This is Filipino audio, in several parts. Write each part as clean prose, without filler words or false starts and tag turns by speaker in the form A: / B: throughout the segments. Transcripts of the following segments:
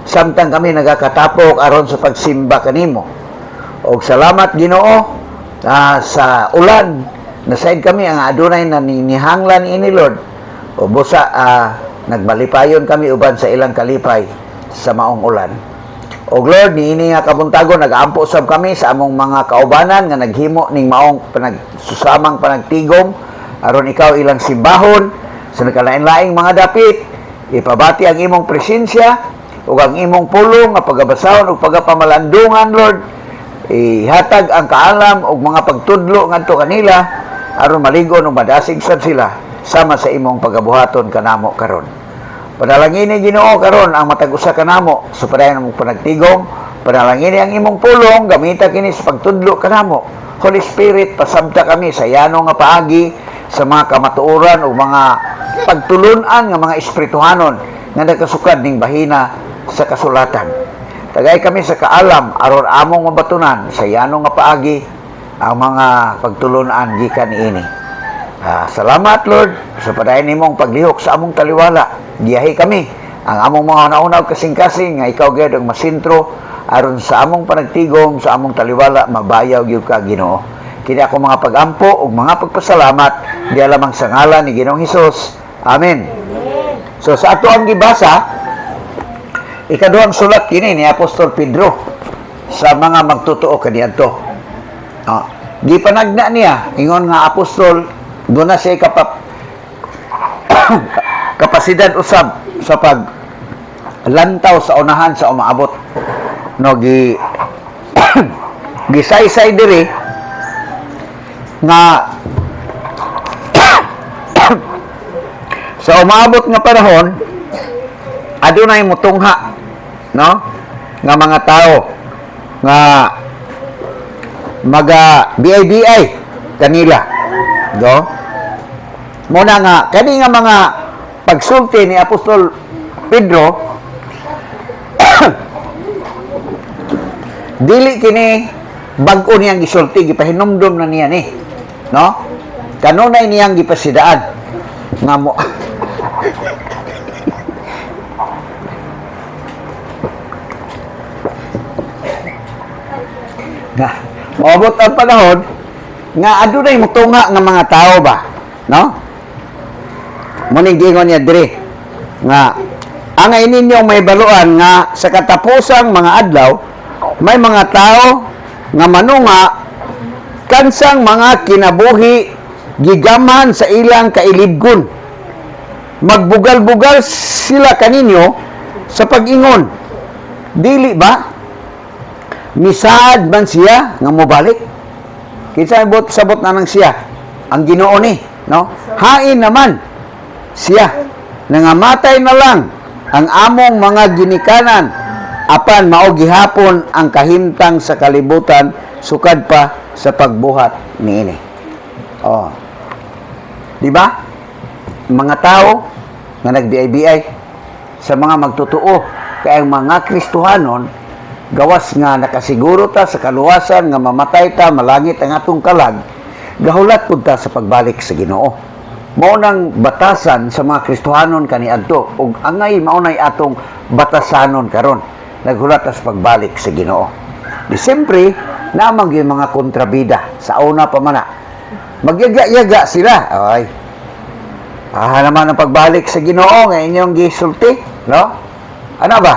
A: samtang kami nagakatapok aron sa pagsimba kanimo. Og salamat Ginoo sa ulan nasaid kami ang adunay na ninihanglan ini Lord. O busa nagbalipayon kami uban sa ilang kalipay sa maong ulan. Og Lord, niini nga kabuntagon nagaampo sab kami sa among mga kaubanan nga naghimo ning maong susamang panagtigom aron ikaw ilang simbahon sa nakalain-laing mga dapit. Ipabati ang imong presensya ug ang imong pulong nga pagabasahon ug pagapamalandungan Lord. Ihatag ang kaalam ug mga pagtudlo ngadto kanila aron maligon ug madasig sad sila sama sa imong pagabuhaton kanamo karon. Panalangin ni Ginoo karon ang matag usa kanamo sa padayon mong panagtigom. Panalangin ang imong pulong gamita kini sa pagtudlo kanamo. Holy Spirit, pasabta kami sa yano nga paagi sa mga kamatuoran o mga pagtulunan nga mga espirituhanon nga nagkasukad ning bahina sa kasulatan. Tagay kami sa kaalam aron among mabatunan sa yano nga paagi ang mga pagtulunan gikan niini. Salamat Lord sa padayon nimong paglihok sa among taliwala. Giyahi kami ang among mga naunaw kasing-kasing nga ikaw gyud ang masintro aron sa among panagtigom sa among taliwala mabayaw gyud ka Ginoo. Kini ako mga pagampo ug mga pagpasalamat diha lamang sa ngalan ni Ginoong Hesus. Amen. So sa ato ang gibasa ikaduhang sulat kini ni Apostol Pedro sa mga magtotoo kaniadto. Gipanagna niya ingon nga apostol doon na siya kapasidad usab sa paglantaw sa unahan sa umaabot. No gisaysay diri nga sa umaabot nga panahon adunay mutungha, no, nga mga tao nga BI kanila, no? Muna nga kani nga mga pagsulti ni Apostol Pedro dili kini bag-o niyang gisulti, gipahinumdum na niya ni, no? Kanunay niyang gipasidaan nga mo nga maabot ang panahon nga adunay mutunga nga mga tao ba, no? Muning gingon niya diri nga ang ininyo may baluan nga sa katapusang mga adlaw may mga tao nga manunga kansang mga kinabuhi gigaman sa ilang kailibgon. Magbugal-bugal sila kaninyo sa pag-ingon. Dili ba misaad man siya nga mobalik? Kinsa sabot na nang siya ang Ginoo ni, no? Hain naman siya nangamatay na lang ang among mga ginikanan apan mao gihapon ang kahimtang sa kalibutan sukad pa sa pagbuhat niini. Di ba? Mga tao nga nagbiay-biay sa mga magtotoo kay ang mga Kristohanon gawas nga nakasiguro ta sa kaluwasan nga mamatay ta malangit ang atong kalag, gahulat pud ta sa pagbalik sa Ginoo. Mao nang batasan sa mga Kristohanon kaniadto ug angay mao nay atong batasanon karon. Naghulat sa pagbalik sa Ginoo. Di siyempre namang yung mga kontrabida sa una pa man. Magyaga-yaga sila. Ay. Naman ang pagbalik sa Ginoo nga inyong gisulti, no? Ano ba?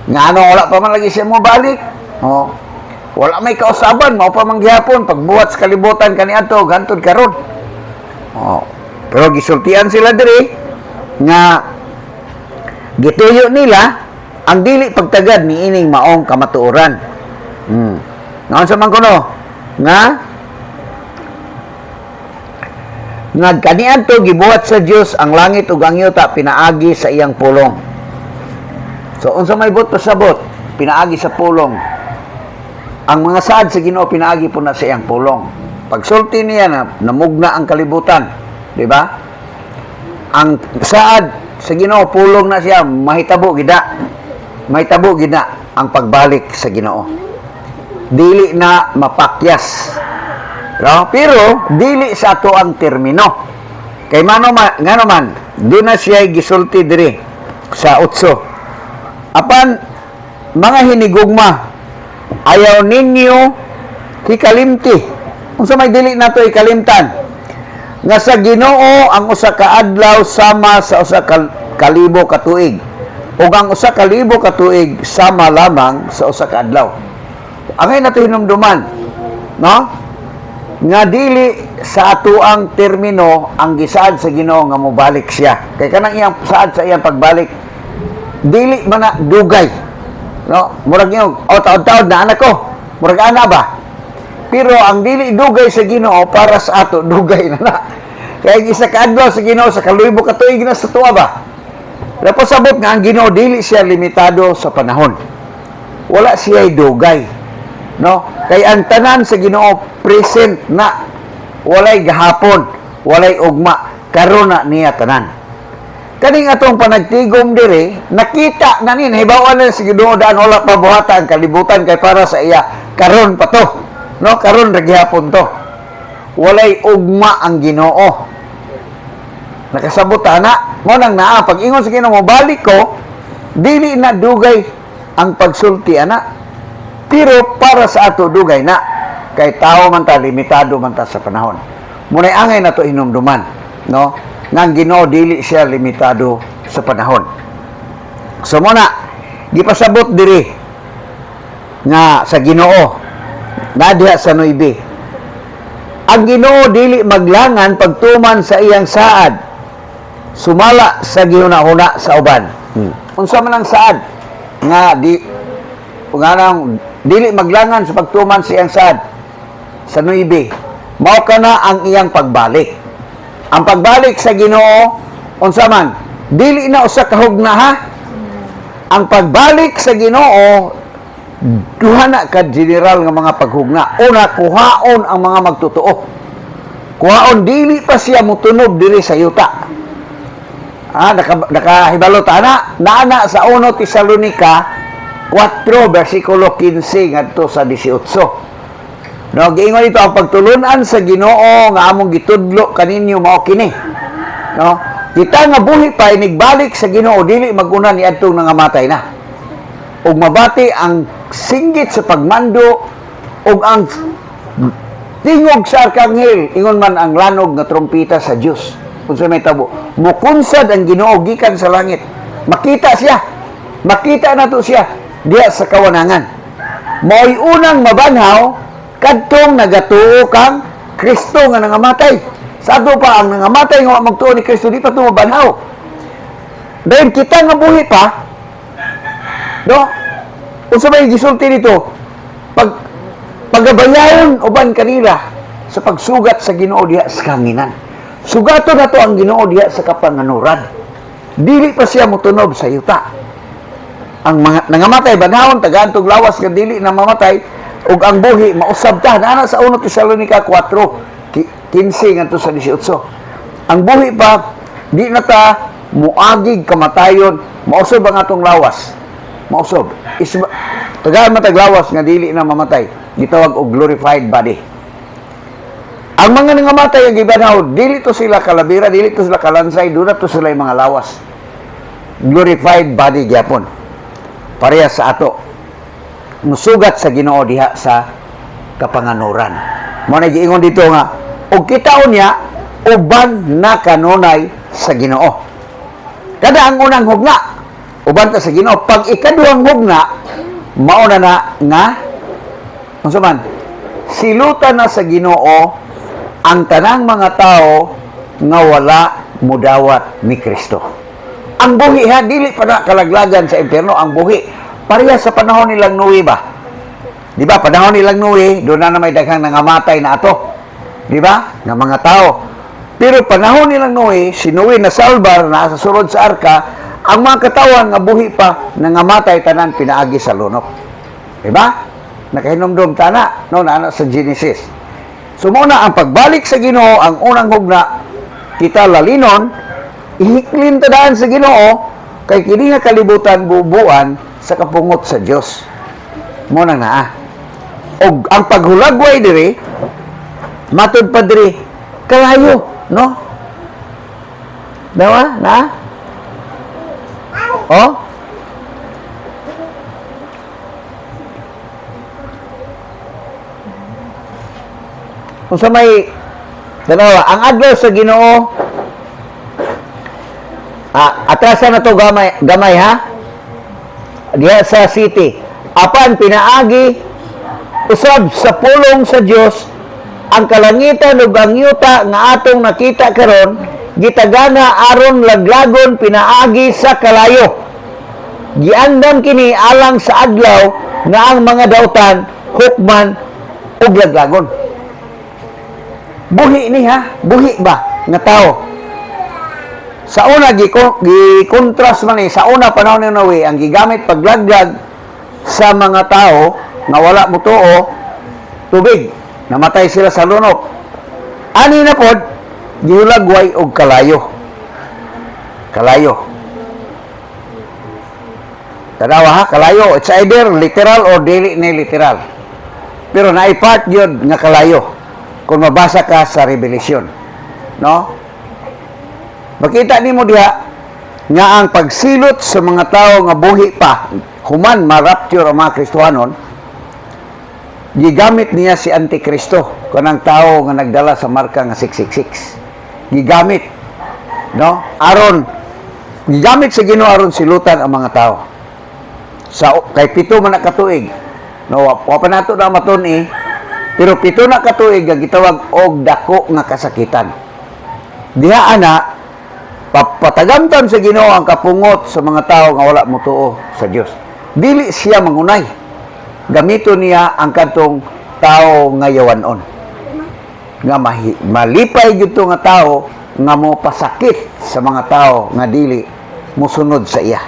A: Nga wala pa man lagi siya mo balik. Wala may kausaban, mao pa man gihapon pagbuhat sa kalibutan kaniadto gantod karon. Pero gisultian sila diri nga gituyo nila ang dili pagtagad ni ining maong kamatuoran. Naon sa man kuno nga nagkaniadto gibuhat sa Dios ang langit ug ang yuta pinaagi sa iyang pulong. So unsa may bot pasabot pinaagi sa pulong. Ang mga saad sa Ginoo pinaagi po na sa iyang pulong. Pagsulti niya na namugna ang kalibutan, di ba? Ang saad sa Ginoo pulong na siya mahitabo gida. Mahitabo gida ang pagbalik sa Ginoo. Dili na mapakyas. Pero dili sa ato ang termino. Kay ngano man, di na siya gisulti diri sa 8 Apan mga hinigugma, ayaw ninyo hikalimti. Unsa may dili nato ikalimtan? Nga sa Ginoo ang usa ka adlaw sama sa usa ka kalibo ka tuig. Ug ang usa ka libo ka tuig sama lamang sa usa ka adlaw. Angay nato hinumduman, no? Nga dili sa atuang termino ang gisaad sa Ginoo nga mobalik siya. Kay kanang iyang saad sa iyang pagbalik dili man na dugay. No, murag yung taod-taod na anak ko. Murag ana ba? Pero ang dili dugay sa Ginoo para sa ato dugay na na. Kaya isa ka adlaw sa Ginoo sa kaluibo ka tuig na sa tuwa ba? Tapos sabot nga ang Ginoo dili siya limitado sa panahon. Wala siya dugay. No? Kay ang tanan sa Ginoo present na. Walay gahapon, walay ugma, karon na niya tanan. Kaning atong panagtigom diri, nakita na ni nahibawan na sa Ginoo daan wala pa buhatan ang kalibutan kay para sa iya karon pa to. No, karon ra gihapon to. Walay ugma ang Ginoo. Nakasabot ana, mo nang naa pag ingon sa Ginoo mo balik ko, dili na dugay ang pagsulti ana. Pero para sa ato dugay na kay tao man ta limitado man ta sa panahon. Munay angay na to hinumduman, no? Nang Ginoo dili siya limitado sa panahon. So muna, gipasabot diri nga sa Ginoo nadiha sa 9. Ang Ginoo dili maglangan pagtuman sa iyang saad. Sumala sa gihuna-huna sa uban. Unsa man ang saad nga dili maglangan sa pagtuman sa iyang saad sa 9. Mao kana ang iyang pagbalik. Ang pagbalik sa Ginoo unsa man dili na usa ka hugna ha. Ang pagbalik sa Ginoo duha na ka general nga mga paghugna. Una, kuhaon ang mga magtotoo. Kuhaon dili pa siya motunob diri sa yuta. Nakahibalo ta na sa 1 Tesalonica 4 versikulo 15 ngadto sa 18. No, giingon ito ang pagtulunan sa Ginoo nga among gitudlo kaninyo mao kini. No? Kita nga buhi pa inigbalik sa Ginoo dili maguna ni adtong nangamatay na. Ug mabati ang singgit sa pagmando ug ang tingog sa arkanghel ingon man ang lanog nga trompeta sa Dios. Unsa may tabo? Mukunsad ang Ginoo gikan sa langit. Makita siya. Makita nato siya diha sa kawanangan. Mao'y unang mabanhaw kadtong nagatuo kang Kristo nga nangamatay. Sa ato pa ang nangamatay nga magtuo ni Kristo di pa ito mabanhaw. Dahil kita nga buhi pa, no? Unsa may gisulti nito? Pagabayaon uban kanila sa pagsugat sa Ginoo diha sa kanginan. Sugato na to ang Ginoo diha sa kapanganuran. Dili pa siya motunob sa yuta. Ang mga nangamatay banhawon tagaan tog lawas nga dili na mamatay ug ang buhi mausab ta ana sa 1 Tesalonica 4:15 ngadto sa 18. Ang buhi pa di na ta muagig kamatayon, mausab ang atong lawas. Mausab. Tagaan matag lawas nga dili na mamatay. Gitawag og glorified body. Ang mga nangamatay ang gibanhaw, dili to sila kalabira, dili to sila kalansay, duna to sila mga lawas. Glorified body gyapon. Pareha sa ato. Musugat sa Ginoo diha sa kapanganuran. Mo na giingon dito nga ug kitaon niya uban na kanunay sa Ginoo. Kada ang unang hugna uban ta sa Ginoo, pag ikaduhang hugna mao na nga unsa man silutan na sa Ginoo ang tanang mga tao nga wala mudawat ni Kristo. Ang buhi ha dili pa na kalaglagan sa impierno, ang buhi pareha sa panahon nilang Noe ba? Di ba? Panahon nilang Noe, doon na may daghang nangamatay na ato. Di ba? Ng mga tao. Pero panahon nilang Noe, si Noe na salbar na sa sulod sa arka, ang mga katawan nga buhi pa nangamatay tanan pinaagi sa lunok. Di ba? Nakahinomdom tana, no, na sa Genesis. So muna ang pagbalik sa Ginoo, ang unang hugna, kita lalinon, ihiklin tadaan sa Ginoo, kay kini nga kalibutan bubuan sa kapungot sa Dios. Mo nang naa. Og ang paghulagway diri matud pa diri kalayo, no? Dawa na? Oh? Kung sa may dalawa, ang adlaw sa Ginoo, atrasan na to gamay ha, diha sa city, apan pinaagi usab sa pulong sa Dios ang kalangitan ug ang yuta nga atong nakita karon, gitagana aron laglagon pinaagi sa kalayo. Giandam kini alang sa adlaw nga ang mga dautan hukman ug laglagon. Buhi ni ha, buhi ba nga tao. Sa una gi-contrast man ni sa una panahon ni Noe ang gigamit paglaglag sa mga tao nga wala mo tuo, tubig, namatay sila sa lunok. Ani na pod gihulagway og kalayo. Kalayo. Tanawa ha, kalayo. It's either literal or dili ni literal. Pero naipart yun nga kalayo. Kung mabasa ka sa Revelation. No? Makita nimo diha nga ang pagsilot sa mga tao nga buhi pa, human ma-rapture ang mga Kristohanon, gigamit niya si Antikristo, kanang tao nga nagdala sa marka nga 666. Gigamit. No? Aron, gigamit sa Ginoo aron silutan ang mga tao. Kay 7 man na katuig. No, wa pa nato na matun pero 7 na katuig nga gitawag og dako nga kasakitan. Diha ana papatagamtan sa Ginoo ang kapungot sa mga tao nga wala motuo sa Dios. Dili siya mangunay. Gamito niya ang kadtong tao nga yawanon. Nga malipay gyud nga tao nga mo pasakit sa mga tao nga dili musunod sa iya.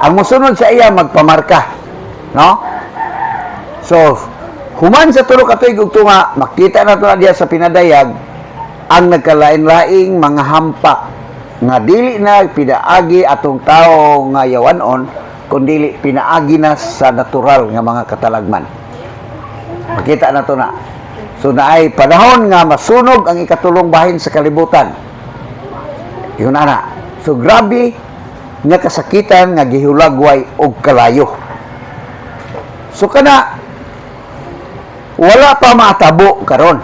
A: Ang musunod sa iya magpamarka, no? So, human sa tulo ka tuig ug tunga, makita na to na diya sa pinadayag ang nagkalain-laing mga hampak nga dili na pinaagi atong tao nga yawanon kundi pinaagi na sa natural nga mga katalagman. Makita na to na. So naay panahon nga masunog ang ikatulong bahin sa kalibutan. Yun ana. So grabe nga kasakitan nga gihulagway og kalayo. So kana wala pa matabo karon.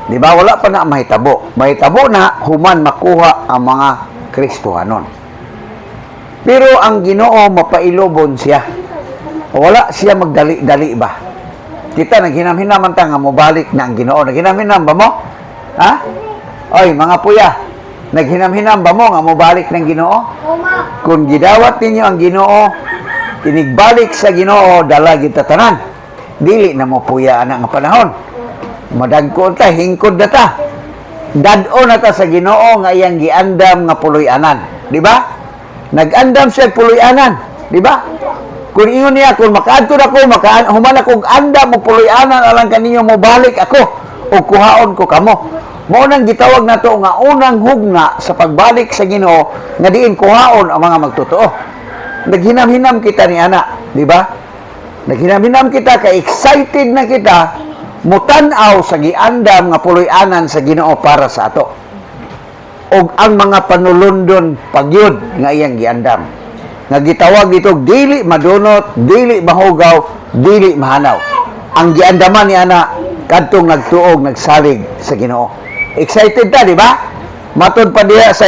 A: Di ba? Wala pa na mahitabo. Mahitabo na human makuha ang mga Kristohanon. Pero ang Ginoo mapailobon siya. Wala siya magdali-dali ba? Kita naghinam-hinam ta nga mobalik na ang Ginoo. Naghinam-hinam ba mo? Ha? Oy, mga puya, naghinam-hinam ba mo nga mobalik ng Ginoo? Kung gidawat ninyo ang Ginoo, tinigbalik sa Ginoo, dala kita tanan. Dili na mo puya ana nga panahon. Madagko ta, hingkod na ta. Dad-o na ta sa Ginoo nga iyang giandam nga puloy-anan. Di ba? Nag-andam siya puloy-anan. Di ba? Kung ingon niya, kung makaadto na ko, human akong andam mo puloy-anan, alang kaninyo mo balik ako, o kuhaon ko kamo. Maunang gitawag na to nga unang hugna sa pagbalik sa Ginoo nga diin kuhaon ang mga magtotoo. Naghinam-hinam kita ni ana, di ba? Naghinam-hinam kita, ka-excited na kita, mutan-aw sa giandam nga puloy-anan sa Ginoo para sa ato. Og ang mga panulundon pagyud nga iyang giandam. Nga gitawag dito, dili madunot, dili mahugaw, dili mahanaw. Ang giandaman ni ana, kadtong nagtuog, nagsalig sa Ginoo. Excited ta, di ba? Matod pa diya sa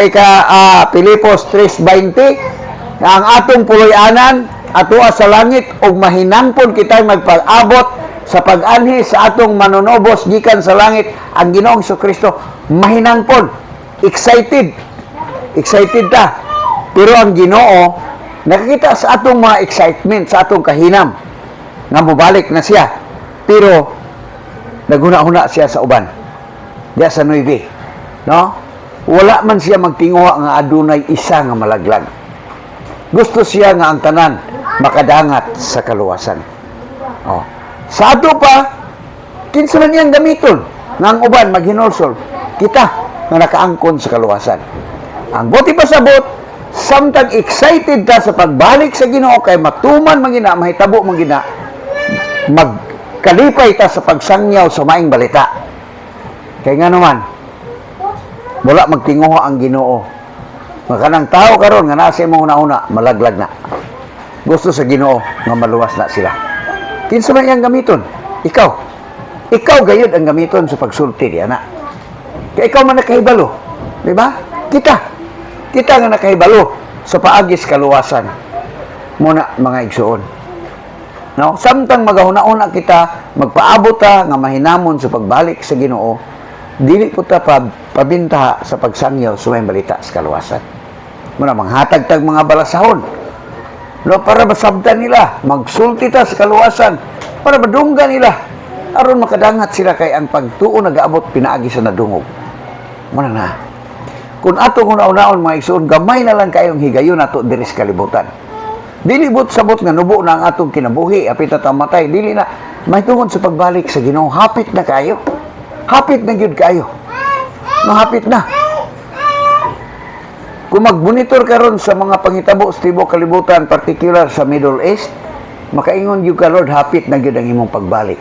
A: Pilipos 3:20, nga ang atong puloy-anan, atoa sa langit, og mahinangpon kitay magpag-abot sa pag-anhi sa atong manunobos gikan sa langit, ang Ginoong Jesucristo, mahinangpon. Excited. Excited ta. Pero ang Ginoo, nakikita sa atong mga excitement, sa atong kahinam, nga mubalik na siya. Pero, naghuna-huna siya sa uban. Diya sa 9. No? Wala man siya magtinguha nga adunay isa nga malaglag. Gusto siya nga ang tanan makadangat sa kaluwasan. Oh. Sa ato pa, kinsa man iyang gamiton nga ang uban maghinulsol. Kita nga nakaangkon sa kaluwasan. Ang buti pasabot, samtang excited ta sa pagbalik sa Ginoo kay matuman mangina, mahitabo mangina, magkalipay ta sa pagsangyaw sa maing balita. Kaya nga naman, wala magtinguha ang Ginoo. Kanang tao karon nga nasa imong una-una, malaglag na. Gusto sa Ginoo nga maluwas na sila. Kinsa man iyang gamiton? Ikaw. ikaw gayud ang gamiton sa pagsulti di ana. Kaya ikaw man nakahibalo, di ba? Kita nga nakahibalo sa paagis kaluwasan. Muna mga igsuon. No, samtang magahuna-una kita, magpaabot ta nga mahinamon sa pagbalik sa Ginoo, dili po ta pabintaha sa pagsangyaw sa may balita sa kaluwasan. Muna manghatag tag mga balasahon. No, para masabtan nila, magsulti ta sa kaluwasan, para madunggan nila, aron makadangat sila kay ang pagtuo nagaabot pinaagi sa nadungog. Muna na. Kung ato una-unaon mga igsoon, gamay na lang kayong higayon ato diri sa kalibutan. Dili bot sabot nga nubo na ang atong kinabuhi, apit na tamatay, dili na may tungod sa pagbalik sa Ginoo, hapit na kayo. Hapit na gyud kayo. No, hapit na. Kung mag-monitor karon sa mga panghitabo sa tibok kalibutan, particular sa Middle East, makaingon gyud ka Lord, hapit na gyud ang imong pagbalik.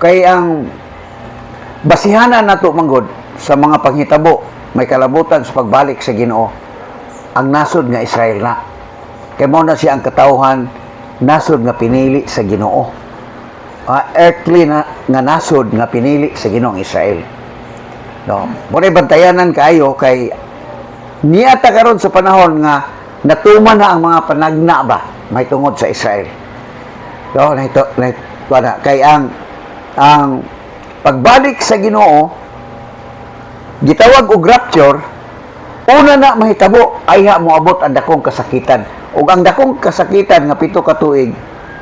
A: Kay ang basihanan nato manggod sa mga panghitabo, may kalabutan sa pagbalik sa Ginoo, ang nasod nga Israel na. Kaya mo na siya ang katawhan, nasod nga pinili sa Ginoo. Earthly nga nasod nga pinili sa Ginoong Israel. No? Muna bantayanan kayo kay niyata karon sa panahon nga natuman na ang mga panagna ba may tungod sa Israel. No? Kay ang pagbalik sa Ginoo, gitawag og rapture, una na mahitabo ay mo abot ang dakong kasakitan. Ug ang dakong kasakitan nga 7 ka tuig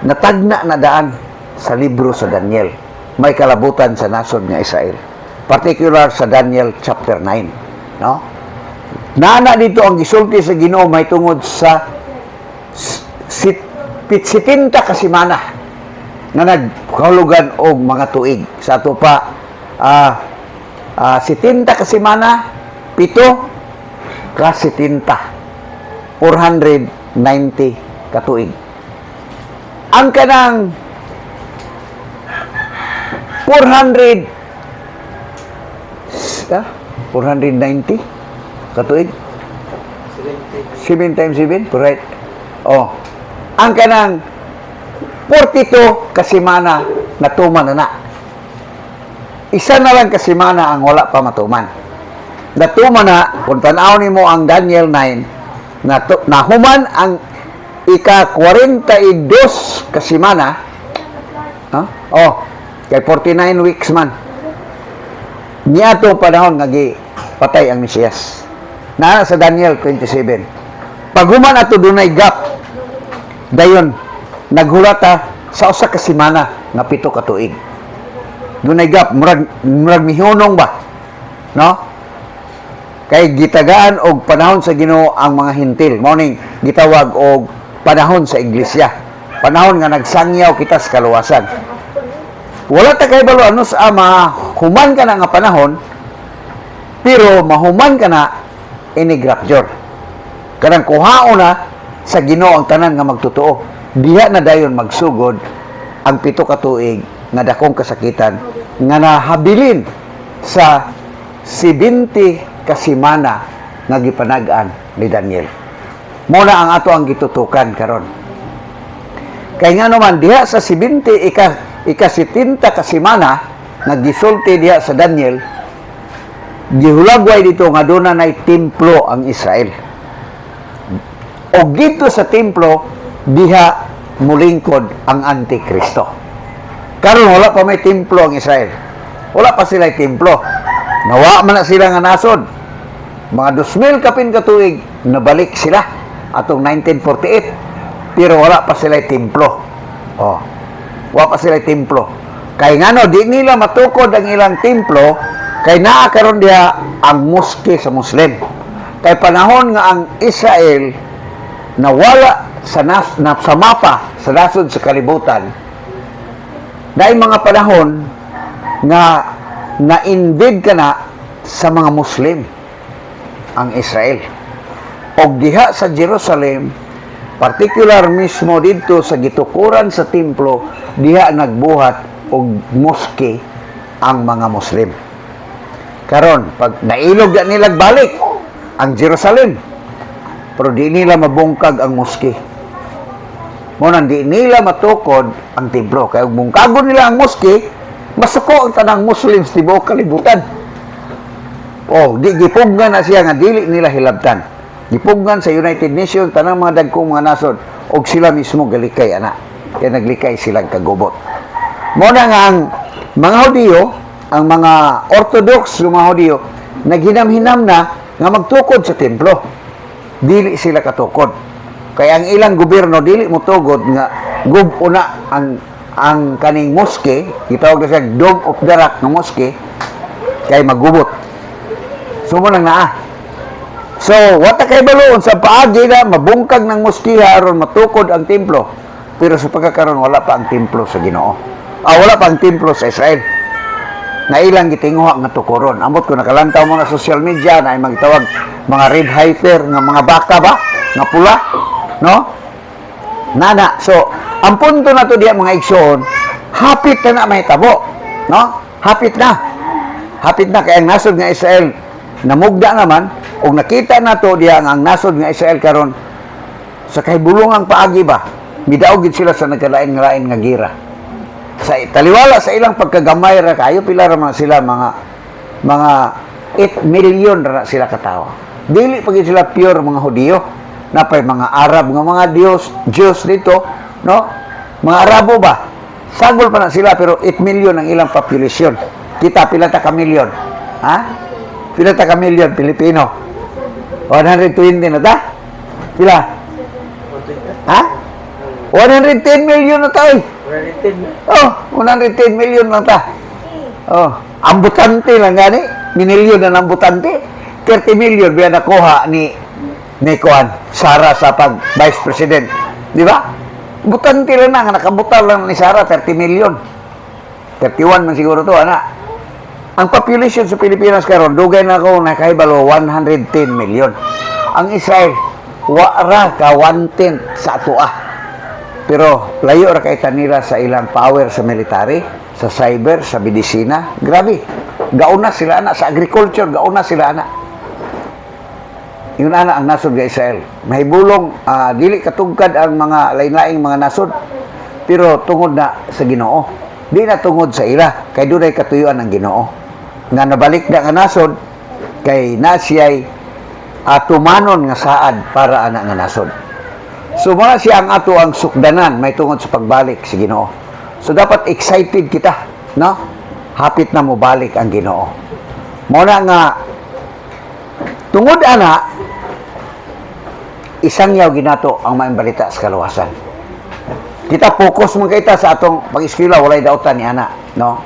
A: natagna na daan sa libro sa Daniel. May kalabutan sa nasod nga Israel. Particular sa Daniel chapter 9, no? Naana dito ang gisulti sa Ginoo may tungod sa 70 ka semana nga nagkahulugan og mga tuig. Sa ato pa 70 ka semana, 7 ka 70. 490 katuig. Ang kanang 490 katuig? 7 times 7? Correct. Oh. Ang kanang 42 kasimana natuman na. Isa na lang kasimana ang wala pa matuman. Natuman na, kung tanaw nimo ang Daniel 9, nahuman ang ika-42 kasimana, kay 49 weeks man. Niya itong panahon nga patay ang Mesiyas. Na sa Daniel 27. Paghuman ato dunay gap, dayon naghulata sa usa ka semana nga 7 ka tuig. Dunay gap, murag mihunong ba? No? Kay gitagaan og panahon sa Ginoo ang mga hintil. Morning gitawag og panahon sa iglesia. Panahon nga nagsangyaw kita sa kaluwasan. Wala ta kay balo ano sa mahuman ka na nga panahon, pero mahuman ka na ini rapture. Kanang kuhaon na sa Ginoo ang tanan nga magtotoo. Diha na dayon magsugod ang 7 ka tuig nga dakong kasakitan nga nahabilin sa 70 kasimana nga gipanag-an ni Daniel. Muna ang ato ang gitutukan karon. Kay nga naman diha sa 70 ika-70 kasimana nga gisulti diha sa Daniel, gihulagway dito nga doon na templo ang Israel. O dito sa templo diha mulingkod ang Antikristo. Karon wala pa may templo ang Israel. Wala pa sila templo. Nawa man na sila nga nasod. Mga 2,000 kapin katuig, nabalik sila atong 1948. Pero wala pa sila templo. Wala pa sila templo. Kay ngano, di nila matukod ang ilang templo, kay naa karon diha ang moske sa Muslim. Kay panahon nga ang Israel nawala sa mapa sa nasod sa kalibutan, dahil mga panahon nga na-invade ka na sa mga Muslim ang Israel. O diha sa Jerusalem, particular mismo dito sa gitukuran sa templo, diha nagbuhat og moske ang mga Muslim. Karon, pag nailog na nila balik ang Jerusalem, pero di nila mabungkag ang moske. Mo nang di nila matukod ang templo. Kaya kung mungkagon nila ang moske, masuko ang tanang Muslims tibuok kalibutan. Oh, di gipugnan na siya nga dili nila hilabtan. Gipugnan sa United Nations tanang mga dagkong mga nasod og sila mismo galikay ana. Kaya naglikay silang kagubot. Mo na nga ang mga Hudiyo, ang mga Orthodox ng mga Hudiyo, naghinam-hinam na nga magtukod sa templo. Dili sila katukod. Kaya ang ilang gobyerno dili mo tugod nga gubuna ang kaning moske, gitawag na siya Dome of the Rock nga moske, kay magubot. Sumo nang naa. So, wata kay baloon sa paagi na mabungkag ng moskiha aron matukod ang templo. Pero sa pagkakaroon wala pa ang templo sa Ginoo. Wala pa ang templo sa Israel. Na ilang gitinguha nga tukuron. Amot ko nakalantaw mo na social media na ay magtawag mga red heifer nga mga baka ba nga pula, no? Nana. So, ang punto na to diya mga igsoon, hapit na may tabo, no? Hapit na. Hapit na kay ang nasod nga Israel namugda naman ug nakita nato diya ang nasod nga Israel karon sa kahibulungang paagi ba midaog gid sila sa nagkalain-lain nga gira. Sa taliwala sa ilang pagkagamay ra kayo pila ra man sila mga 8 million ra sila ka tawo. Dili pa gid sila pure mga Hudiyo. Napay mga Arab nga mga Diyos dito, no? Mga Arabo ba? Sagol pa na sila pero 8 million ang ilang population. Kita pila ta ka million? Ha? Pila ta ka million Pilipino? 120 na ta? Pila? Ha? 110 million na tayo. 110. Oh, 110 million na ta. Oh, ambutante lang gani. Minilyon na ambutante. 30 million biya nakuha ni Kuan Sara sa pag Vice President. Di ba? Butante lang na, nakabutal lang ni Sara 30 million. 31 man siguro to, ana. Ang population sa Pilipinas karon dugay na ko nakahibalo 110 million. Ang Israel wara ka 1/10 sa atoa. Pero layo ra kay nila sa ilang power sa military, sa cyber, sa medisina. Grabe. Gauna sila ana sa agriculture, gauna sila ana. Yun ana ang nasod nga Israel. Mahibulong dili katugkad ang mga lain-laing mga nasod. Pero tungod na sa Ginoo. Di na tungod sa ila kay dunay katuyuan ang Ginoo. Nga nabalik na nga nasod kay nasiyay atumanon nga saad para ana nga nasod. So muna siya ang ato ang sukdanan may tungod sa pagbalik sa Ginoo. So dapat excited kita, no? Hapit na mo balik ang Ginoo. Muna nga tungod ana isang yaw ginato ang maayong balita sa kaluwasan. Kita focus man kita sa atong pag-eskwela walay dautan ni ana, no?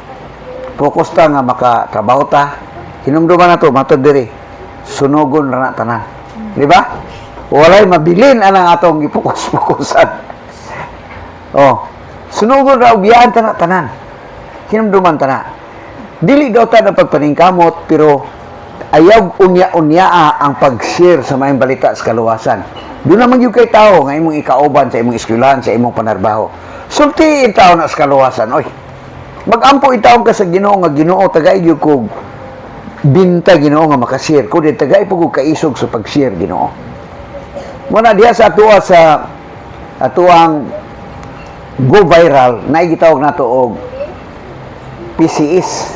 A: Focus ta nga makatrabaho ta. Hinumduman nato matud diri. Sunugon ra na tanan. Di ba? Walay mabilin anang atong gipokus-pokusan. Oh, sunugon ra ubiyan ta na tanan. Hinumduman ta na. Dili daw ta na pagpaningkamot pero ayaw unya-unya ang pag-share sa maayong balita sa kaluwasan. Doon naman yung kay tao nga imong ikauban sa imong eskwelahan, sa imong panarbaho. Sultiin tao na sa kaluwasan. Oy, mag-ampo itaon ka sa Ginoo nga Ginoo tagay gyud ko binta Ginoo nga makashare. Kundi tagay po ko kaisog sa pag-share Ginoo. Muna diha sa atuwa sa atuang go viral na gitawag nato og PCS.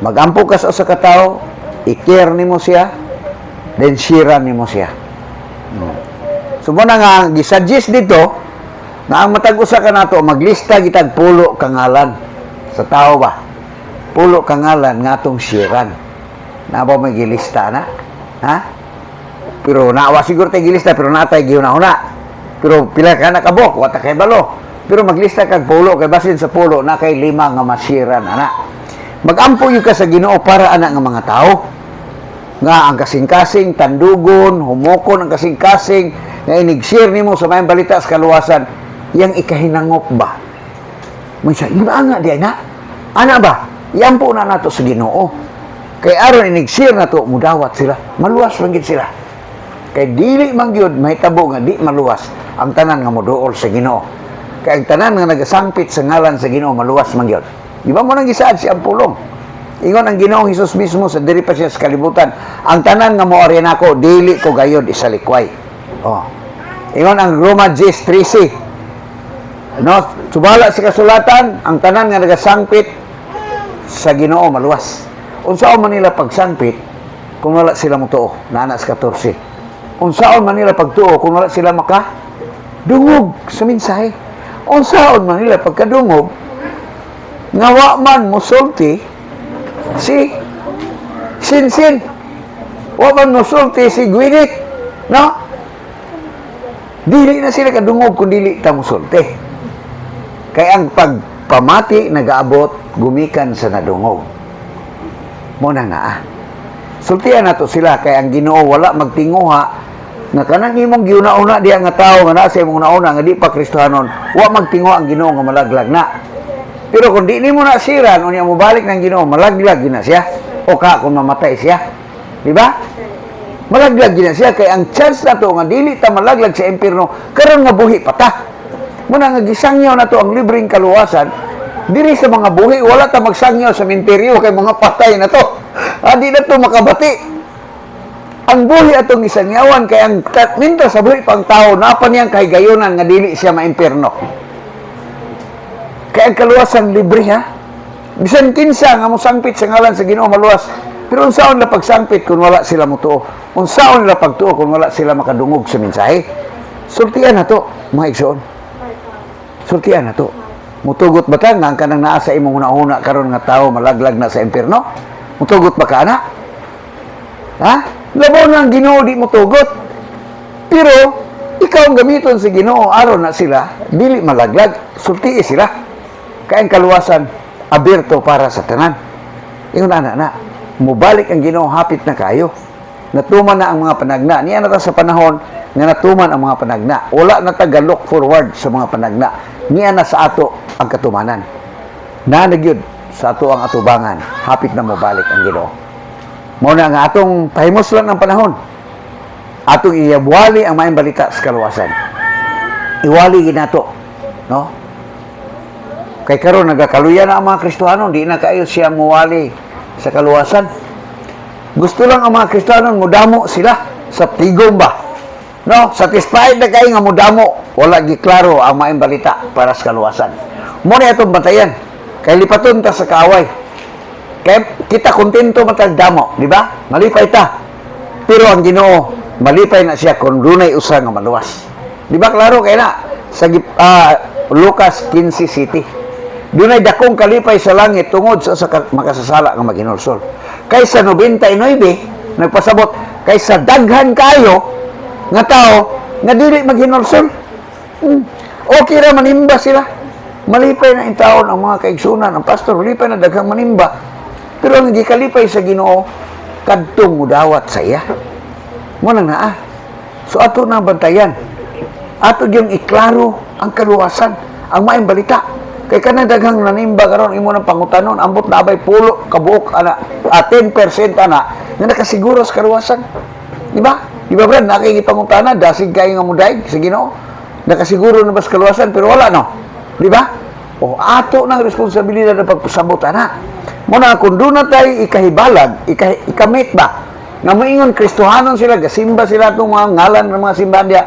A: Magampo ka sa ka tawo, i-care nimo siya, then share nimo siya. So muna nga gisuggest dito na ang matag usa ka nato maglista gitag pulo ka ngalan sa tao ba. Pulo ka ngalan nga atong sharean. Na ba may gilista na? Ha? Pero naawa siguro tay gilista pero natay gihuna-huna. Pero pila ka na kabok, wata kay balo. Pero maglista kag pulo kay basin sa pulo na kay 5 nga mashiran ana. Magampo yung ka sa Ginoo para ana nga mga tao. Nga ang kasing-kasing tandugon, humokon ang kasing-kasing nga inig-share nimo sa mayang balita sa kaluwasan, yang ikahinangop ba? May sa iba nga di na. Ana ba? Iampo na nato sa Ginoo. Kay aron inig-share nato mudawat sila. Maluwas man gid sila. Kay dili man gyud mahitabo nga di maluwas ang tanan nga moduol sa Ginoo. Kay ang tanan nga nagasangpit sa ngalan sa Ginoo maluwas man gyud. Di ba mo nang gisaad si ang pulong? Ingon ang Ginoong Hesus mismo sa diri pa siya sa kalibutan, ang tanan nga moari nako dili ko gayod isalikway. Oh. Ingon ang Roma 10:13. No, subala sa kasulatan, ang tanan nga nagasangpit sa Ginoo maluwas. Unsaon man nila pagsangpit kung wala sila motuo? Nana sa 14. Unsaon man nila pagtuo kung wala sila dungog sa mensahe? Unsaon man nila pagkadungog nga wa man mosulti si Sinsin, wa man mosulti si Gwyneth, no? Dili na sila kadungog kung dili ta mosulti. Kaya ang pagpamati nagaabot gumikan sa nadungog. Mo na nga. Sultian nato sila kay ang Ginoo wala magtinguha nga kanang imong giuna-una diha nga tawo nga naa sa imong una nga di pa Kristohanon, wa magtinguha ang Ginoo nga malaglag na. Pero kung di nimo na siran unya mo balik ng Ginoo, malaglag gina siya. O ka kung mamatay siya. Di ba? Malaglag gina siya kay ang chance nato nga dili ta malaglag sa impierno karon nga buhi pa ta. Muna nga gisangyaw na to ang libreng kaluwasan, diri sa mga buhi, wala ta magsangyaw sa minteryo kay mga patay na to. Di na to makabati. Ang buhi atong isangyawan kay ang minta sa buhi pang tao, napa niyang kahigayonan nga dili siya maimpierno. Kay ang kaluwasan libre ha. Bisan kinsa nga mosangpit sa ngalan sa Ginoo maluwas. Pero unsaon nila pagsangpit kung wala sila motuo? Unsaon nila pagtuo kung wala sila makadungog sa mensahe? Sultian na to, mga igsoon. Sultian na to. Mutugot ba ta nga ang kanang naa sa imong una-una karon nga tao malaglag na sa impierno? Mutugot ba ka na? Ha? Labaw na ang Ginoo di mutugot. Pero ikaw ang gamiton sa Ginoo aron na sila dili malaglag, sultii sila. Kaya ang kaluwasan abierto para sa tanan. Ingon na mubalik ang Ginoo hapit na kayo. Natuman na ang mga panagna. Niya na sa panahon nga natuman ang mga panagna. Wala na taga-look forward sa mga panagna. Niya na sa ato ang katumanan. Nanagyod sa ato ang atubangan. Hapit na mubalik ang Ginoo. Muna nga atong pahimos lang ang panahon. Atong iyabwali ang maayong balita sa kaluwasan. Iwali ginato. No? Kay karon nagakaluya na ang mga Kristohanon, di na kayo siya muwali sa kaluwasan. Gusto lang ang mga Kristohanon mudamo sila sa tigom ba? No, satisfied na kayo nga mudamo, wala giklaro ang maayong balita para sa kaluwasan. Mo na itong batayan. Kay lipaton ta sa kaaway. Kay kita kontento matagdamo, di ba? Malipay ta. Pero ang Ginoo, malipay na siya kung dunay usa nga maluwas. Di ba klaro kay na sa Lucas 15 city. Dunay dakong kalipay sa langit tungod sa makasasala nga maghinulsol. Kaysa 99 nagpasabot kaysa daghan kayo nga tao nga dili maghinulsol. Okay ra manimba sila. Malipay na intawon ang mga kaigsunan, ang pastor malipay na daghang manimba. Pero ang gikalipay sa Ginoo kadtong mudawat sa iya. Mo nang naa. So ato na bantayan. Ato yung iklaro ang kaluwasan, ang maayong balita. Kay kanang daghang nanimba karon imo nang pangutanon ambot na abay pulo kabuok ana 10% ana nga nakasiguro sa kaluwasan. Di ba? Di ba brad nakikipangutana dasig kay nga mudaig sa Ginoo. Nakasiguro na ba sa kaluwasan pero wala no. Di ba? O ato nang responsibilidad na pagpasabot ana. Mo na kun dunay tay ikahibalag, ikamit ba? Nga moingon Kristohanon sila, gasimba sila tong mga ngalan ng mga simbahan diya.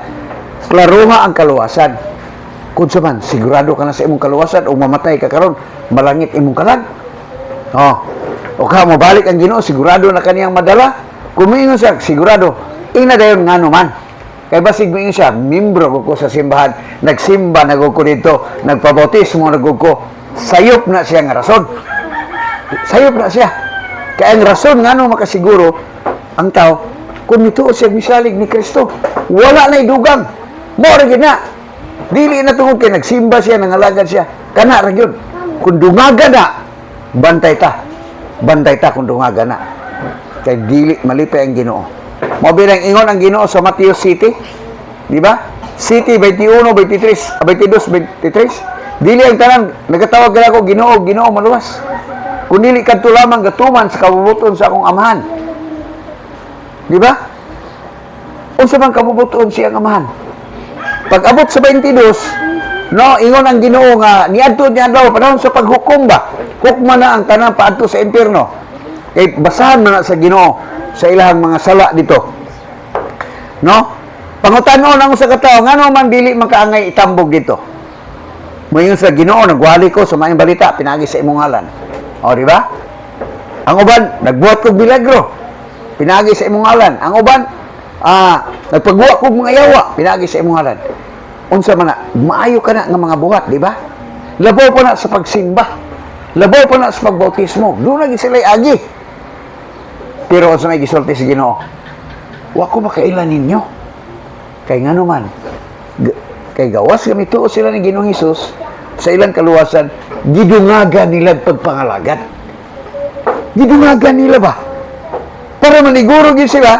A: Klaruha ang kaluwasan. Kung saman, sigurado ka na sa imong kaluwasan o mamatay ka karon, malangit imong kalag. O ka mabalik ang Ginoo, sigurado na kaniyang madala. Kung moingon siya, sigurado, ina dayon ngano man. Kay basig moingon siya, membro ko sa simbahan, nagsimba nagud ko dito, nagpabautismo nagud ko. Sayop na siya nga rason. Sayop na siya. Kaya ang rason ngano makasiguro ang tao kung mituo siya misalig ni Kristo. Wala na idugang. Mo ra gid na. Dili na tungod kay nagsimba siya, nangalagad siya. Kana ra gyud. Kung dungaga na, bantay ta. Bantay ta kung dungaga na. Kay dili malipay ang Ginoo. Mao bilang ingon ang Ginoo sa Matthew City. Di ba? City 21, 23, 22, 23. Dili ang tanan nagatawag gyud ako Ginoo, Ginoo maluwas. Kung dili kadto lamang gatuman sa kabubuton sa akong amahan. Di ba? Unsa man kabubuton siyang amahan? Pag abot sa 22, no, ingon ang Ginoo nga niadto niya daw panahon sa paghukom ba? Hukma na ang tanan paadto sa impierno. Kay basahan man na sa Ginoo sa ilahang mga sala dito. No? Pangutanon ang sa katawo, ngano man dili makaangay itambog dito. Mayon sa Ginoo nagwali ko sa maayong balita pinagi sa imong ngalan. O di ba? Ang uban nagbuhat kog milagro. Pinagi sa imong ngalan. Ang uban nagpagbuhat kog mga yawa, pinagi sa imong ngalan. Unsa man na, maayo ka na nga mga buhat, di ba? Labaw pa na sa pagsimba. Labaw pa na sa pagbautismo. Doon na sila agi. Pero unsa may gisulti sa Ginoo? Wa ko makailan ninyo. Kay ngano man, kay gawas kami tuo sila ni Ginoong Hesus sa ilang kaluwasan, gidungagan nila pagpangalagat. Gidungagan nila ba? Para maniguro gid sila,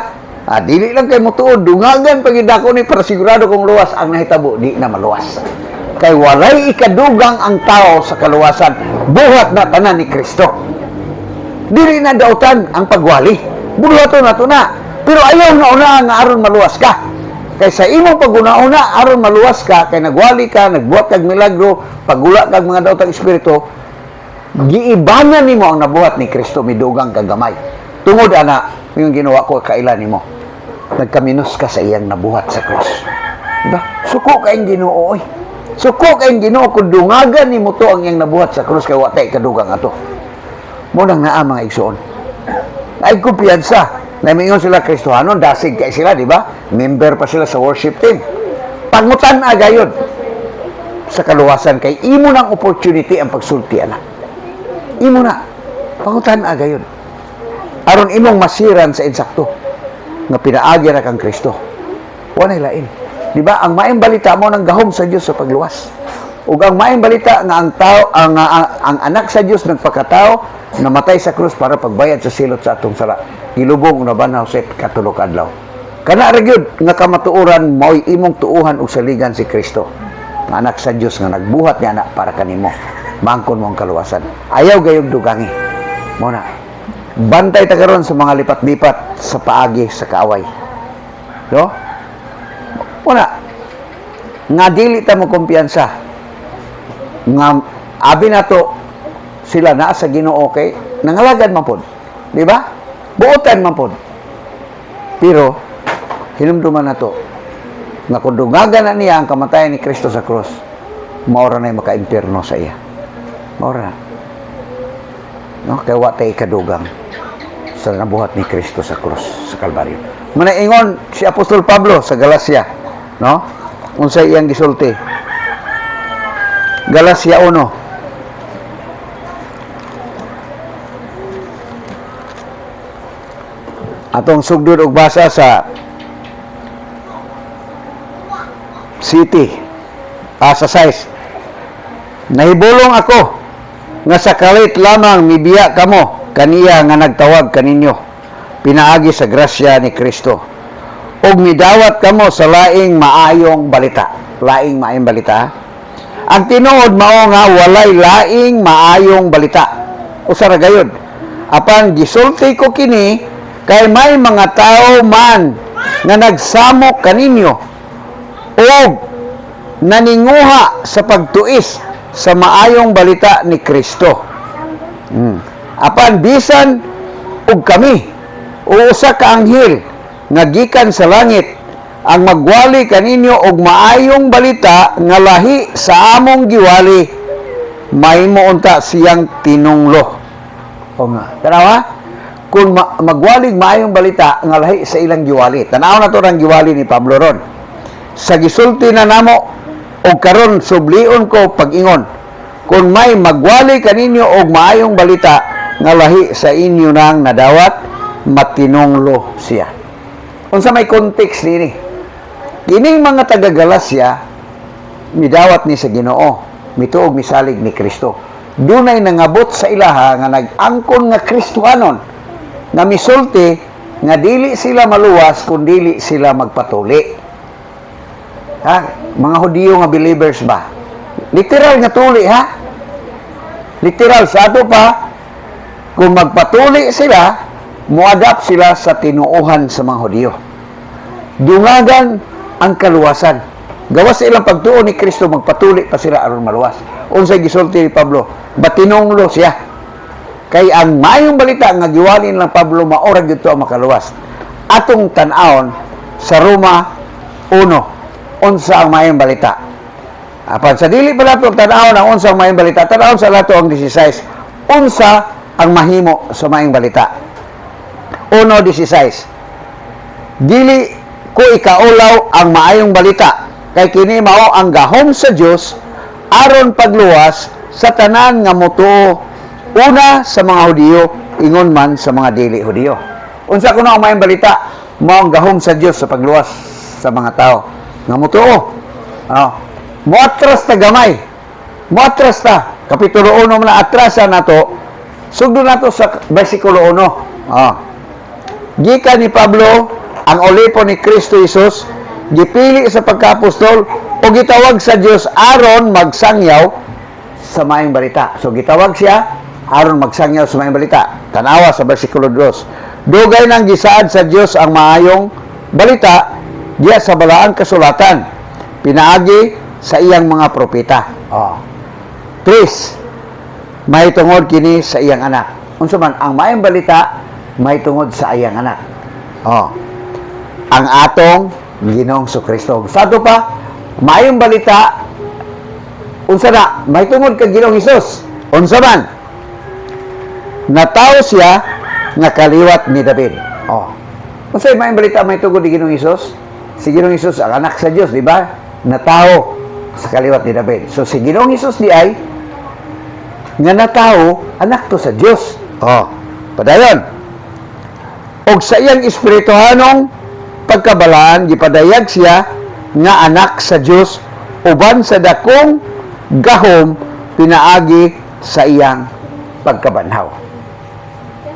A: dili lang kay mutuod, dungagan pagidako ni para sigurado kung luwas ang nahitabo, di na maluwas. Kay walay ikadugang ang tao sa kaluwasan, buhat na tanan ni Kristo. Dili na dautan ang pagwali. Buhaton na to na. Pero ayaw na una nga aron maluwas ka. Kay sa imong paguna-una aron maluwas ka, kay nagwali ka, nagbuhat kag milagro, pagula kag mga daotang espiritu, giibanan nimo ang nabuhat ni Kristo midugang kagamay. Tungod ana, yung ginawa ko kailan nimo. Nagkaminos ka sa iyang nabuhat sa cross. Diba? Suko kayong Ginoo oy. Suko kayong Ginoo kung dungagan nimo to ang iyang nabuhat sa cross kay wa tay kadugang ato. Mo nang naa mga igsoon. Ay kumpiyansa. Namingon sila Kristohanon, dasig kay sila, di ba? Member pa sila sa worship team. Pangutan agayod sa kaluwasan kay imo ng opportunity ang pagsulti ana. Imo na. Pangutan agayod. Aron imong masiran sa insakto nga pinaagi ra kang Kristo. Walay lain. Di ba? Ang maayong balita mo nang gahom sa Dios sa pagluwas. Ug ang maayong balita nga ang tao ang anak sa Dios nagpakatao namatay sa krus para pagbayad sa silot sa atong sala. Gilubong na banaw sa katulok adlaw. Kana ra gyud nga kamatuoran mao'y imong tuuhan og saligan si Kristo. Nga anak sa Dios nga nagbuhat niya anak para kanimo. Mangkon mo ang kaluwasan. Ayaw gayog dugangi. Mo na. Bantay ta karon sa mga lipat-lipat sa paagi sa kaaway. No? Mo na. Nga dili ta mo kumpiyansa. Nga abi nato sila na sa Ginoo kay nangalagad man pod. Di ba? Buotan man pod. Pero hinumduman na to nga kung dungagan na niya ang kamatayan ni Kristo sa krus, maura na yung maka-impierno sa iya. Maura na. No? Kaya watay kadugang sa nabuhat ni Kristo sa krus, sa Kalbaryo. Manaingon si Apostol Pablo sa Galacia, no? Unsay iyang gisulti. Galacia 1. Atong sugdod og basa sa City sa size. Nahibulong ako nga sa kalit lamang mibiya kamo kaniya nga nagtawag kaninyo pinaagi sa grasya ni Kristo ug midawat kamo sa laing maayong balita. Laing maayong balita. Ang tinuod mao nga walay laing maayong balita. Usa ra gayud. Apan gisulti ko kini kay may mga tao man nga nagsamok kaninyo o naninguha sa pagtuis sa maayong balita ni Kristo. Apan bisan ug kami o usa ka anghel nga gikan sa langit ang magwali kaninyo og maayong balita nga lahi sa among giwali, mahimo unta siyang tinunglo. O nga, tanawa? Kung magwalig maayong balita nga lahi sa ilang giwali. Tanaw na to ng giwali ni Pablo ron. Sa gisulti na namo og karon sublion ko pag-ingon. Kung may magwali kaninyo og maayong balita nga lahi sa inyo nang nadawat, matinunglo siya. Unsa may context nini? Kining mga taga Galacia midawat ni sa Ginoo, mituog misalig ni Kristo. Dunay nangabot sa ilaha nga nag-angkon nga Kristohanon nga misulti nga dili sila maluwas kung dili sila magpatuli. Ha? Mga Hudiyo nga believers ba? Literal nga tuli, ha? Literal. Sa ato pa, kung magpatuli sila, muadapt sila sa tinuuhan sa mga Hudiyo. Dungagan ang kaluwasan. Gawas sa ilang pagtuo ni Kristo, magpatuli pa sila aron maluwas. Unsay gisulti ni Pablo, batinonglo siya. Kay ang mayong balita nga giwalin lang Pablo maorag dito ang makaluwas. Atong tan-aon sa Roma unsa ang maayong balita. Apan sa dili pala ito tanaw ng unsa ang maayong balita, tanaw sa lato ang 16. Unsa ang mahimo sa maayong balita. 1:16. Dili ko ikaulaw ang maayong balita, kay kini mao ang gahom sa Dios aron pagluwas sa tanan nga motuo, una sa mga Hudiyo, ingon man sa mga dili Hudiyo. Unsa kuno ang maayong balita? Mao ang gahom sa Dios sa pagluwas sa mga tao nga motuo. Moatras ta gamay. Moatras ta. Kapitulo 1 man atrasa nato. Sugdo nato sa bersikulo 1. Gikan ni Pablo ang olipo ni Kristo Jesus, gipili sa pagkaapostol o gitawag sa Dios aron magsangyaw sa maayong balita. So gitawag siya aron magsangyaw sa maayong balita. Tanawa sa bersikulo 2. Dugay nang gisaad sa Dios ang maayong balita diya sa balaang kasulatan, pinaagi sa iyang mga propeta. 3. May tungod kini sa iyang anak. Unsa man ang maayong balita, may tungod sa iyang anak. Ang atong Ginoong Kristo. Sa ato pa, maayong balita, unsa na, may tungod kay Ginoong Hesus. Unsa man, natawo siya nga kaliwat ni David. Unsa maayong balita, may tungod ni Ginoong Hesus? Si Ginoong Hesus ang anak sa Dios, di ba? Natawo sa kaliwat ni David. So si Ginoong Hesus di ay nga natawo, anak to sa Dios. Padayon. Og sa iyang espirituhanong pagkabalaan, gipadayag siya nga anak sa Dios uban sa dakong gahom pinaagi sa iyang pagkabanhaw.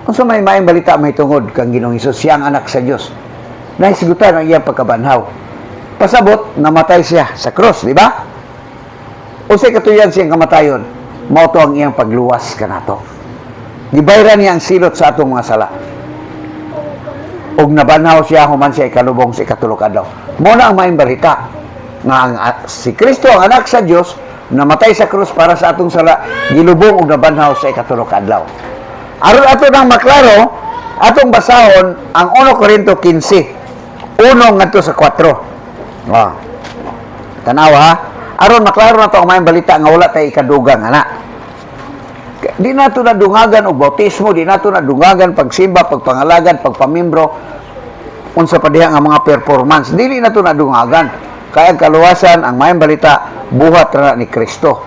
A: Unsa may maayong balita, may tungod kang Ginoong Hesus, siya ang anak sa Dios. Nahisgutan ang iyang pagkabanhaw. Pasabot, namatay siya sa cross, di ba? Unsay katuyan siyang kamatayon, mao to ang iyang pagluwas kanato. Gibayran niya ang silot sa atong mga sala. Og nabanhaw siya human siya ikalubong sa ikatulok adlaw. Mao na ang maayong balita nga si Kristo ang anak sa Dios namatay sa krus para sa atong sala, gilubong og nabanhaw sa ikatulok adlaw. Aron ato nang maklaro, atong basahon ang 1 Korinto 15, 1 ngadto sa 4. Tanawa ha. Aron maklaro na to ang maayong balita nga wala tay ikadugang ana. Di nato na dungagan og bautismo, di nato na dungagan pagsimba, pagpangalagan, pagpamimbro, unsa pa diha nga mga performance. Dili nato na dungagan. Kaya ang kaluwasan, ang maayong balita, buhat na ni Kristo.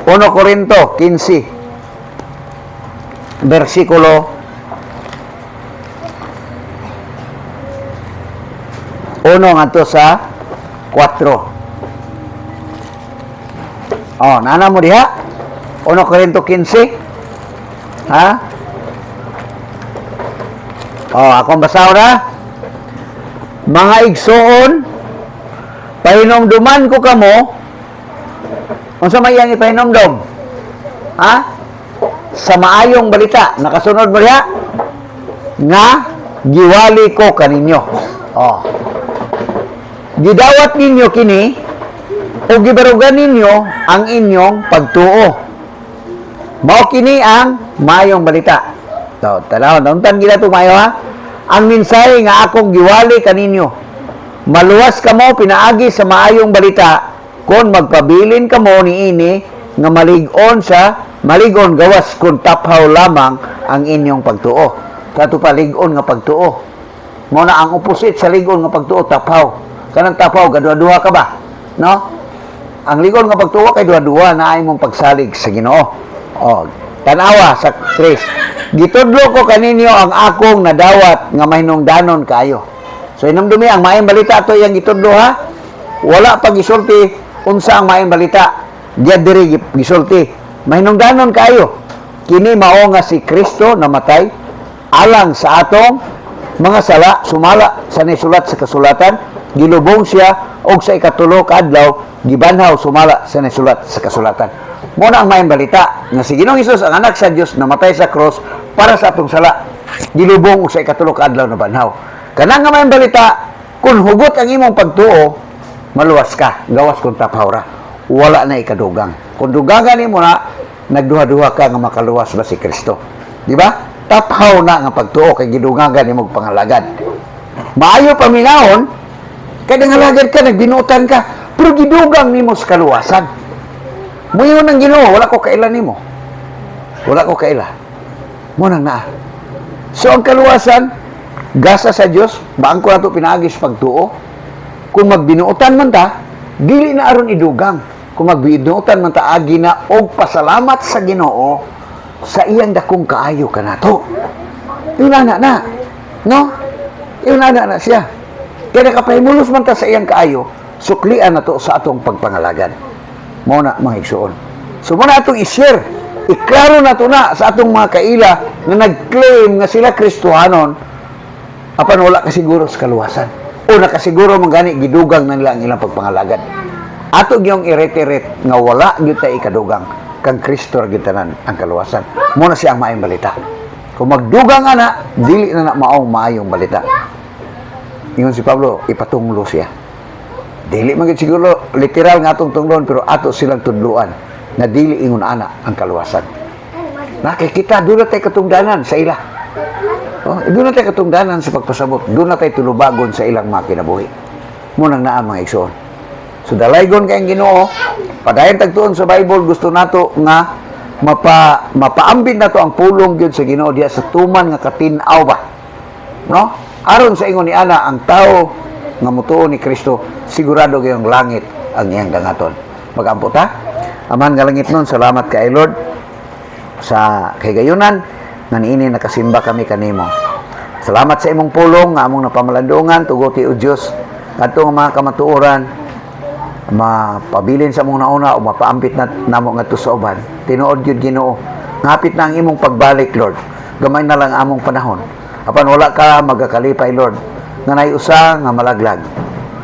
A: 1 Korinto 15, versikulo 1 ngadto sa 4. Nana mo diha? 1 Korinto 15. Ha? Akong basaw na. Mga igsoon, pahinomduman ko kamo. Unsa may iyang ipahinomdom? Ha? Sa maayong balita. Nakasunod mo diha? Nga, giwali ko kaninyo. Gidawat ninyo kini, o gibarugan ninyo ang inyong pagtuo. Mao kini ang mayong balita. Tanaw, nauntan gila ito mayo ha. Ang mensahe nga akong giwali kaninyo. Maluwas kamo pinaagi sa maayong balita kung magpabilin kamo ni ini nga maligon gawas kung taphaw lamang ang inyong pagtuo. Kato pa ligon nga pagtuo. Mao na ang opposite sa ligon nga pagtuo, taphaw. Kanang taphaw, gadua-duha ka ba? No? Ang ligon nga pagtuo kay duha-duha na ay mong pagsalig sa Ginoo. Tanawa sa Chris. Gitudlo ko kaninyo ang akong nadawat nga mahinungdanon kayo. So inumdumi ang maayong balita ato yang gitudlo ha. Wala pa gisulti unsa ang maayong balita. Diya diri gisulti. Mahinungdanon kayo. Kini mao nga si Kristo namatay alang sa atong mga sala, sumala sa nisulat sa kasulatan, gilubong siya og sa ikatulo ka adlaw gibanhaw sumala sa nisulat sa kasulatan. Mo na ang maayong balita nga si Ginoong Hesus ang anak sa Dios namatay sa cross para sa atong sala, gilubong og sa ikatulo ka adlaw na banhaw. Kanang nga maayong balita, kung hugot ang imong pagtuo, maluwas ka, gawas kung taphawra. Wala na ikadugang. Kung dugangan nimo na, nagduha-duha ka nga makaluwas ba si Kristo. Di ba? Taphaw na nga pagtuo kay gidugangan nimo pangalagad. Maayo paminahon Kaya nangalagad ka, nagbinutan ka, pero gidugang nimo sa kaluwasan. Muyo nang Ginoo, wala ko kaila nimo. Wala ko kaila. Mo nang naa. So ang kaluwasan, gasa sa Dios, baangko nato pinaagis pagtuo. Kung magbinuotan man ta, dili na aron idugang. Kung magbinuotan man ta, agi na og pasalamat sa Ginoo sa iyang dakong kaayo kanato. Yun na. No? Yun na siya. Kaya nakapahimulos man ta sa iyang kaayo, suklian na to sa atong pagpangalagan. Muna mga igsuon. So muna atong i-share. Iklaro na to na sa atong mga kaila na nag-claim nga sila Kristohanon apan wala kasiguro sa kaluwasan. O nakasiguro mong gani gidugang na nila ang ilang pagpangalagan. Ato gyung i-reiterate nga wala gyud ta ikadugang kang Kristo ra gyud tanan ang kaluwasan. Muna siya ang maayong balita. Kung magdugang ana, dili na maong maayong balita. Ingon si Pablo, ipatunglo siya. Dili man gid siguro literal nga atong tunglon pero ato silang tudluan na dili ingon ana ang kaluwasan. Nakikita doon na tayo katungdanan sa ila. Doon na tayo katungdanan sa pagpasabot. Doon na tayo tulubagon sa ilang mga kinabuhi. Munang naa mga igsoon. So dalaygon kayong Ginoo, padayon tagtuon sa Bible, gusto nato nga mapaambin nato ang pulong gyud sa Ginoo diya sa tuman nga katinaw ba. No? Aron sa ingon ni ana ang tao nga mutuo ni Kristo, sigurado gayong langit ang iyang dangaton. Magampo ta? Aman nga langit nun, salamat kay Lord sa kaygayonan nga niini nakasimba kami kanimo. Salamat sa imong pulong nga among napamalandungan tuguti o Dios kadto nga mga kamatuoran mapabilin sa among nauna o mapaambit na namo ngadto sa uban. Tinuod gyud Ginoo. Ngapit na ang imong pagbalik, Lord. Gamay na lang among panahon. Apan wala ka magakalipay, Lord. Nga usa nga malaglag.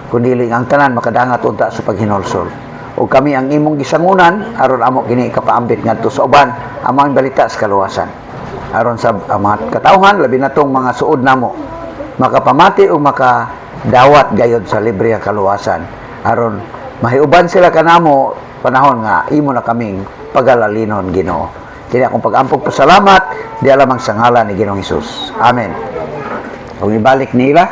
A: Kundi ang tanan makadangat unta sa paghinulsol. O kami ang imong gisangunan aron amo kini kapaambit ngadto sa uban among balita sa kaluwasan. Aron sa mga katawhan labi na tong mga suod namo makapamati o makadawat gayod sa libre nga kaluwasan aron mahiuban sila kanamo panahon nga imo na kaming pagalalinon Ginoo. Kini akong pag-ampog pasalamat di alamang sa ngalan ni Ginoong Hesus. Amen. Kung ibalik nila